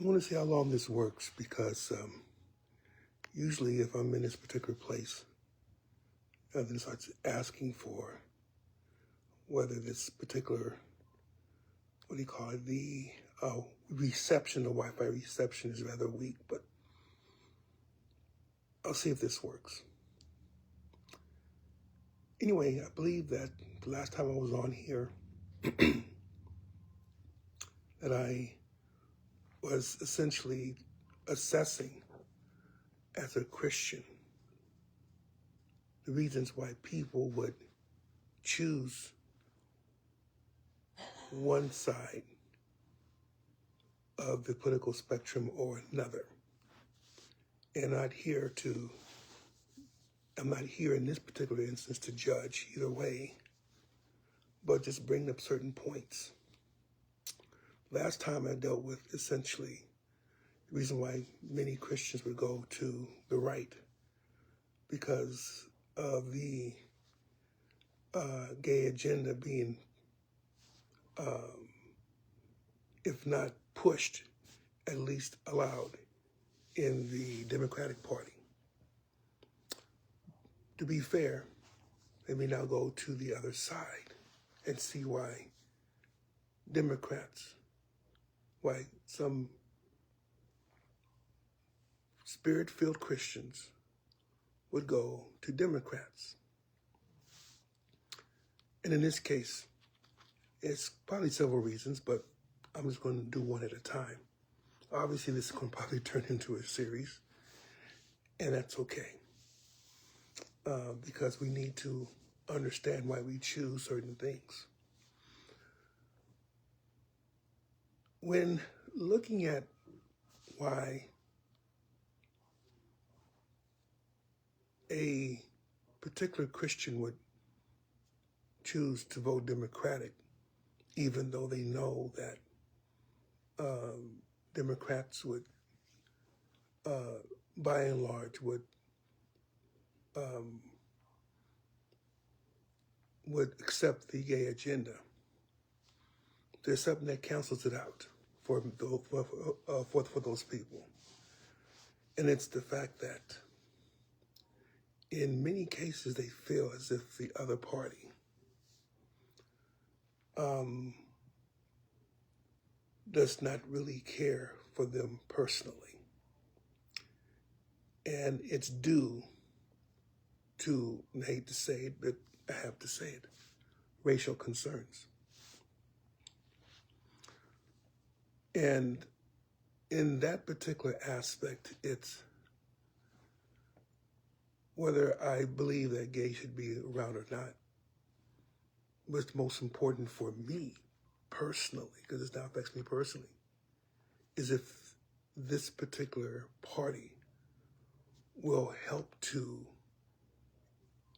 I want to see how long this works because usually if I'm in this particular place, then starts asking for whether this particular, what do you call it, the reception, the Wi-Fi reception is rather weak, but I'll see if this works. Anyway, I believe that the last time I was on here, that I was essentially assessing as a Christian the reasons why people would choose one side of the political spectrum or another. And I'm not here in this particular instance to judge either way, but just bring up certain points. Last time I dealt with essentially the reason why many Christians would go to the right because of the gay agenda being, if not pushed, at least allowed in the Democratic Party. To be fair, let me now go to the other side and see why Democrats, why some spirit-filled Christians would go to Democrats. And in this case, it's probably several reasons, but I'm just going to do one at a time. Obviously, this is going to probably turn into a series, and that's okay. Because we need to understand why we choose certain things. When looking at why a particular Christian would choose to vote Democratic, even though they know that Democrats would, by and large, would accept the gay agenda. There's something that cancels it out for those people. And it's the fact that in many cases they feel as if the other party does not really care for them personally. And it's due to, and I hate to say it, but I have to say it, racial concerns. And in that particular aspect, it's whether I believe that gay should be around or not. What's most important for me personally, because this now affects me personally, is if this particular party will help to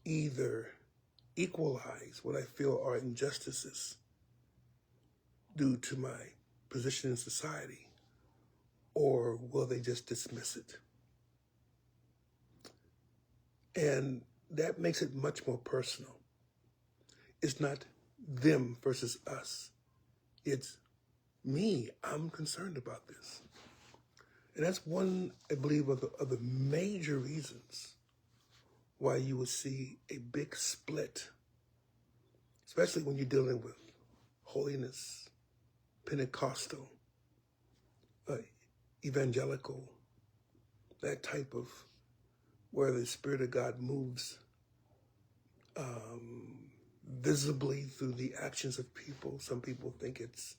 either equalize what I feel are injustices due to my position in society, or will they just dismiss it? And that makes it much more personal. It's not them versus us. It's me. I'm concerned about this. And that's one, I believe, of the major reasons why you would see a big split, especially when you're dealing with holiness, Pentecostal, evangelical, that type of where the Spirit of God moves visibly through the actions of people. Some people think it's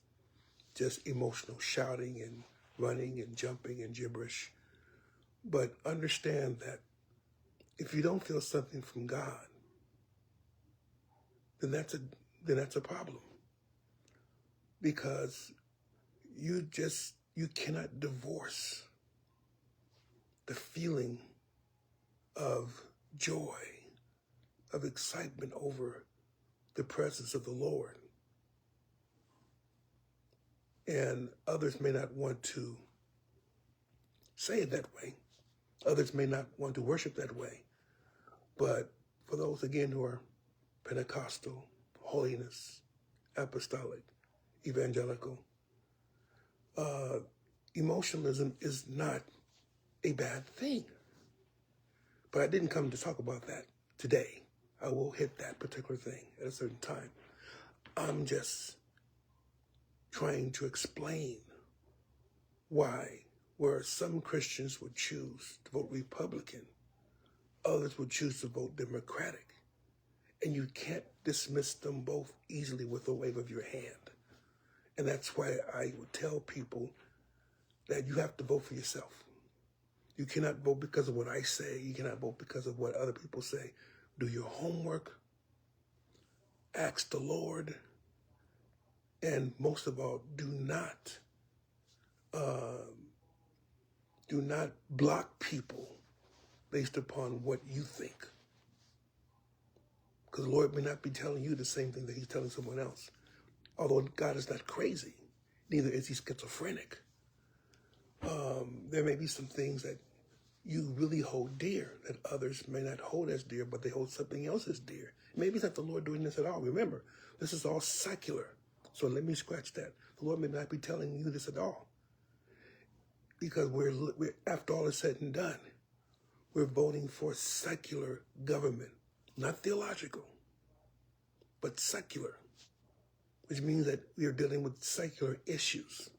just emotional shouting and running and jumping and gibberish. But understand that if you don't feel something from God, then that's a problem. Because you cannot divorce the feeling of joy, of excitement over the presence of the Lord. And others may not want to say it that way. Others may not want to worship that way. But for those, again, who are Pentecostal, holiness, apostolic, evangelical, emotionalism is not a bad thing. But I didn't come to talk about that today. I will hit that particular thing at a certain time. I'm just trying to explain why, where some Christians would choose to vote Republican, others would choose to vote Democratic. And you can't dismiss them both easily with a wave of your hand. And that's why I would tell people that you have to vote for yourself. You cannot vote because of what I say. You cannot vote because of what other people say. Do your homework. Ask the Lord. And most of all, do not block people based upon what you think. Because the Lord may not be telling you the same thing that he's telling someone else. Although God is not crazy, neither is he schizophrenic. There may be some things that you really hold dear that others may not hold as dear, but they hold something else as dear. Maybe it's not the Lord doing this at all. Remember, this is all secular. So let me scratch that. The Lord may not be telling you this at all. Because we're after all is said and done, we're voting for secular government. Not theological, but secular. Which means that we are dealing with secular issues.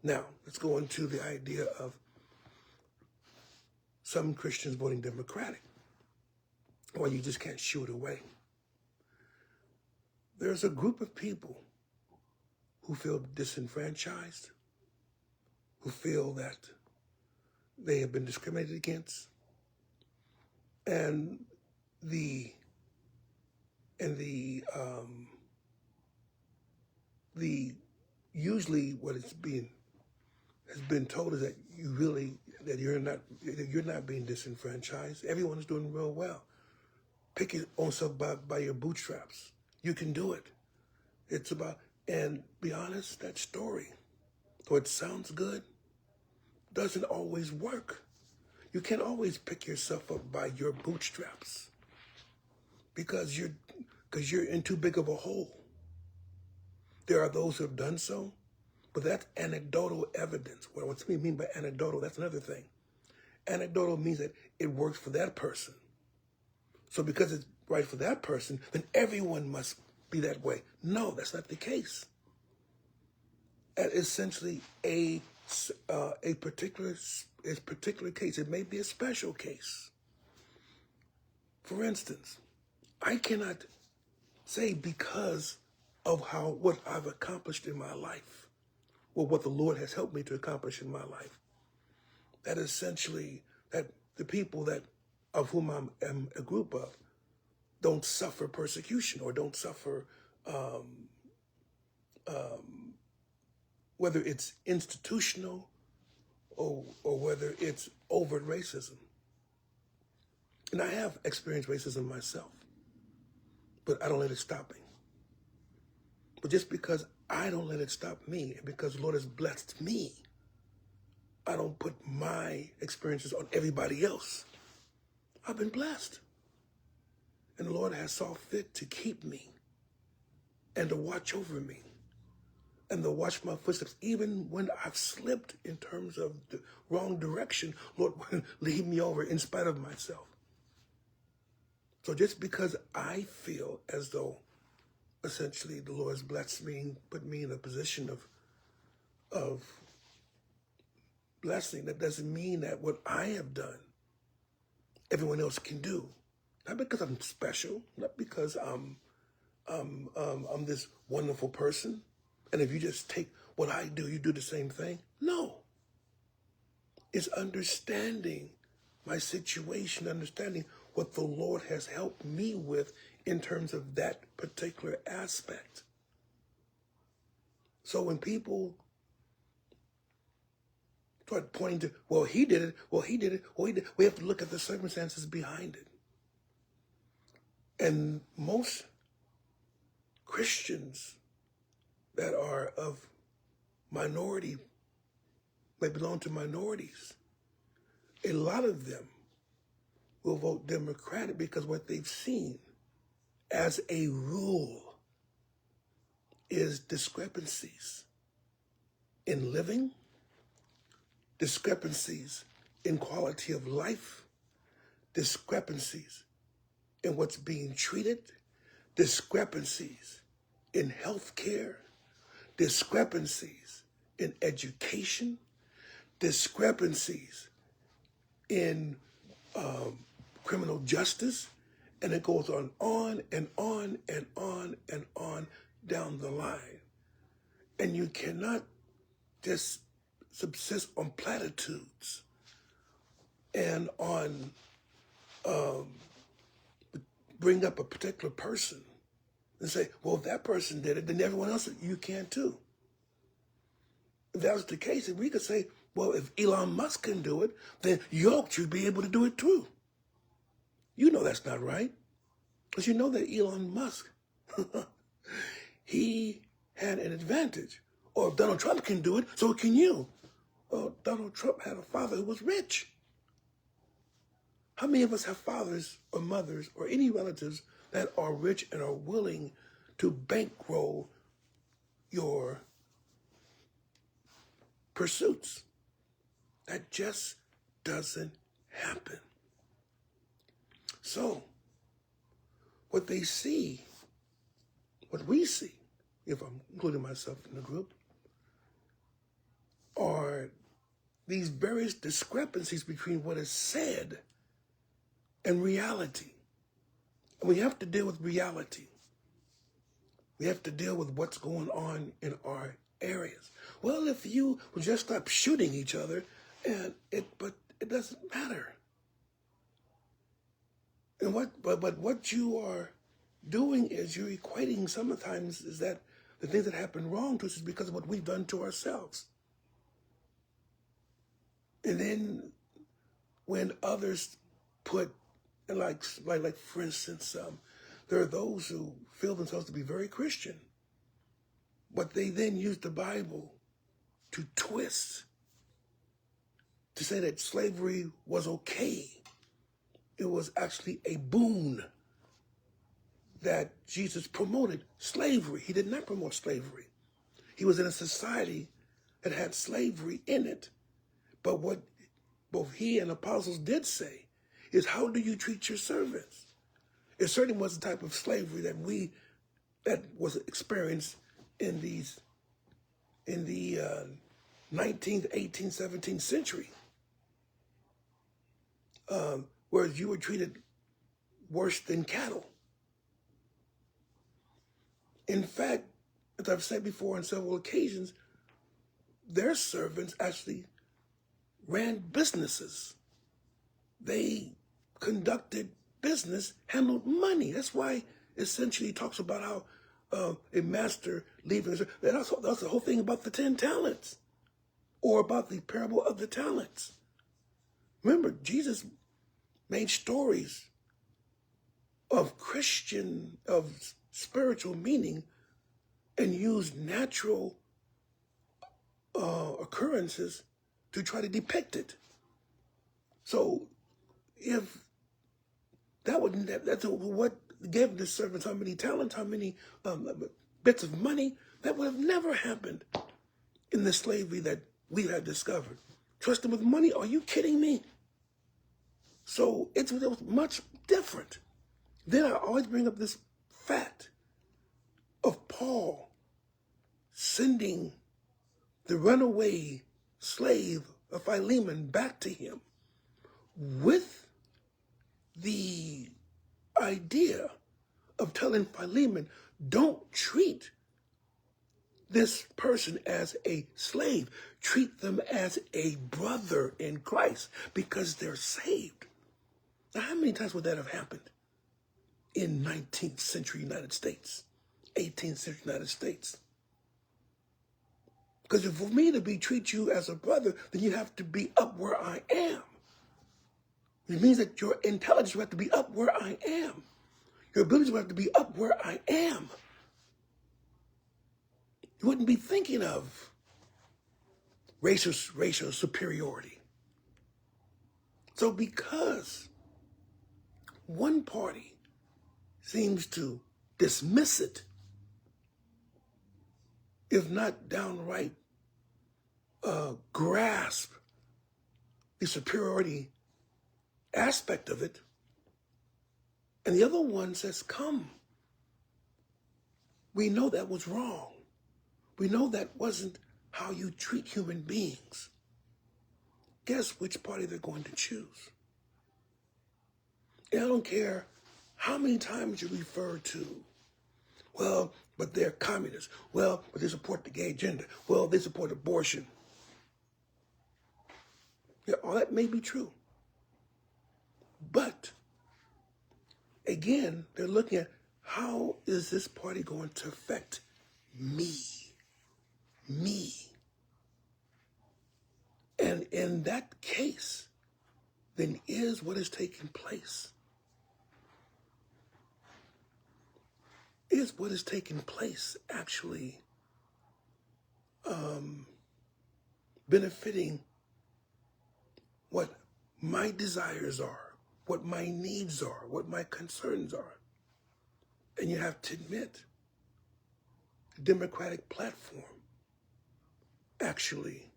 Now, let's go into the idea of some Christians voting Democratic. Well, you just can't shoo it away. There's a group of people who feel disenfranchised, who feel that they have been discriminated against, and the usually what has been told is that you're not being disenfranchised. Everyone's doing real well. Pick your own self by your bootstraps. You can do it. It's about, and be honest, that story, though it sounds good, doesn't always work. You can't always pick yourself up by your bootstraps because you're in too big of a hole. There are those who have done so, but that's anecdotal evidence. What we mean by anecdotal, that's another thing. Anecdotal means that it works for that person. So because it's right for that person, then everyone must be that way. No, that's not the case. And essentially a particular case. It may be a special case. For instance, I cannot say because of what I've accomplished in my life, or what the Lord has helped me to accomplish in my life, that essentially that the people of whom I am a group of don't suffer persecution or don't suffer whether it's institutional or whether it's overt racism. And I have experienced racism myself, but I don't let it stop me. But just because I don't let it stop me, and because the Lord has blessed me, I don't put my experiences on everybody else. I've been blessed. And the Lord has saw fit to keep me and to watch over me and to watch my footsteps. Even when I've slipped in terms of the wrong direction, Lord will lead me over in spite of myself. So just because I feel as though essentially the Lord has blessed me and put me in a position of blessing, that doesn't mean that what I have done, everyone else can do. Not because I'm special, not because I'm this wonderful person, and if you just take what I do, you do the same thing. No. It's understanding my situation, understanding what the Lord has helped me with in terms of that particular aspect. So when people start pointing to, well, he did it, we have to look at the circumstances behind it. And most Christians that are of minority, may belong to minorities, a lot of them will vote Democratic because what they've seen as a rule is discrepancies in living, discrepancies in quality of life, discrepancies in what's being treated, discrepancies in health care, discrepancies in education, discrepancies in criminal justice, and it goes on and on and on and on down the line. And you cannot just subsist on platitudes and on bring up a particular person and say, well, if that person did it, then everyone else, you can too. If that was the case, if we could say, well, if Elon Musk can do it, then you should be able to do it too. You know that's not right. Because you know that Elon Musk, he had an advantage. Or if Donald Trump can do it, so can you. Well, Donald Trump had a father who was rich. How many of us have fathers or mothers or any relatives that are rich and are willing to bankroll your pursuits? That just doesn't happen. So, what they see, what we see, if I'm including myself in the group, are these various discrepancies between what is said and reality. And we have to deal with reality. We have to deal with what's going on in our areas. Well, if you would just stop shooting each other, but it doesn't matter. And what you are doing is you're equating sometimes is that the things that happen wrong to us is because of what we've done to ourselves. And then when others put, like for instance, there are those who feel themselves to be very Christian, but they then use the Bible to twist, to say that slavery was okay. It was actually a boon that Jesus promoted slavery. He did not promote slavery. He was in a society that had slavery in it. But what both he and apostles did say is, how do you treat your servants? It certainly was the type of slavery that was experienced in the 19th, 18th, 17th century, whereas you were treated worse than cattle. In fact, as I've said before on several occasions, their servants actually ran businesses. They conducted business, handled money. That's why essentially he talks about how a master leaving. That's the whole thing about the 10 talents, or about the parable of the talents. Remember, Jesus made stories of spiritual meaning and used natural occurrences to try to depict it. So if that's what gave the servants how many talents, how many bits of money, that would have never happened in the slavery that we have discovered. Trust them with money? Are you kidding me? So it was much different. Then I always bring up this fact of Paul sending the runaway slave of Philemon back to him with the idea of telling Philemon, don't treat this person as a slave. Treat them as a brother in Christ because they're saved. Now, how many times would that have happened in 19th century United States, 18th century United States? Because for me to treat you as a brother, then you have to be up where I am. It means that your intelligence will have to be up where I am. Your abilities will have to be up where I am. You wouldn't be thinking of racial superiority. So because one party seems to dismiss it, if not downright grasp the superiority aspect of it. And the other one says, come. We know that was wrong. We know that wasn't how you treat human beings. Guess which party they're going to choose. And I don't care how many times you refer to, well, but they're communists. Well, but they support the gay agenda. Well, they support abortion. Yeah, all that may be true. But, again, they're looking at how is this party going to affect me? Me. And in that case, then is what is taking place. Is what is taking place actually benefiting what my desires are, what my needs are, what my concerns are? And you have to admit, the Democratic platform actually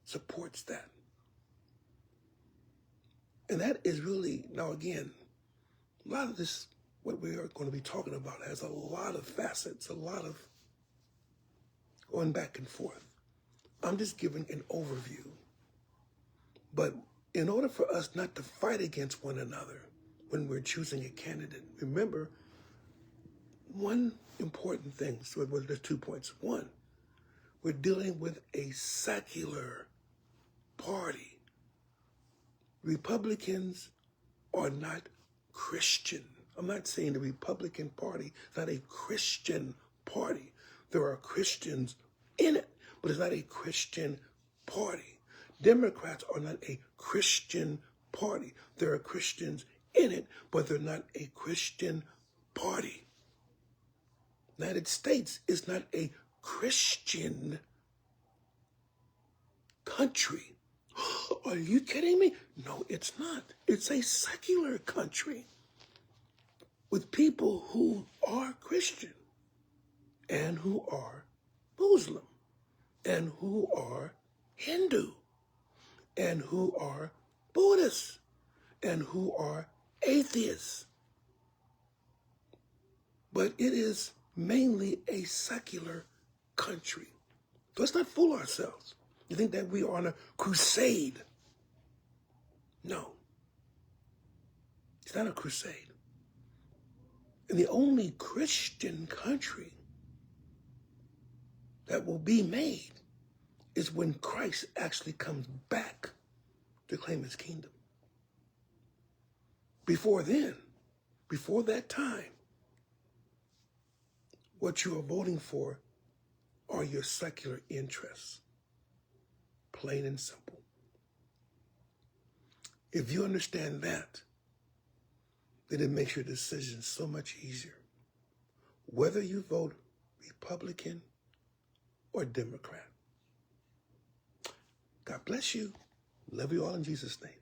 supports that. And that is really, now again, a lot of this, what we are going to be talking about, has a lot of facets, a lot of going back and forth. I'm just giving an overview. But in order for us not to fight against one another when we're choosing a candidate, remember one important thing. So there's 2 points. One, we're dealing with a secular party. Republicans are not Christian. I'm not saying the Republican Party is not a Christian party. There are Christians in it, but it's not a Christian party. Democrats are not a Christian party. There are Christians in it, but they're not a Christian party. United States is not a Christian country. Are you kidding me? No, it's not. It's a secular country with people who are Christian and who are Muslim and who are Hindu and who are Buddhist and who are atheists. But it is mainly a secular country. So let's not fool ourselves. You think that we are on a crusade? No. It's not a crusade. And the only Christian country that will be made is when Christ actually comes back to claim his kingdom. Before then, before that time, what you are voting for are your secular interests. Plain and simple. If you understand that, then it makes your decision so much easier. Whether you vote Republican or Democrat. God bless you. Love you all in Jesus' name.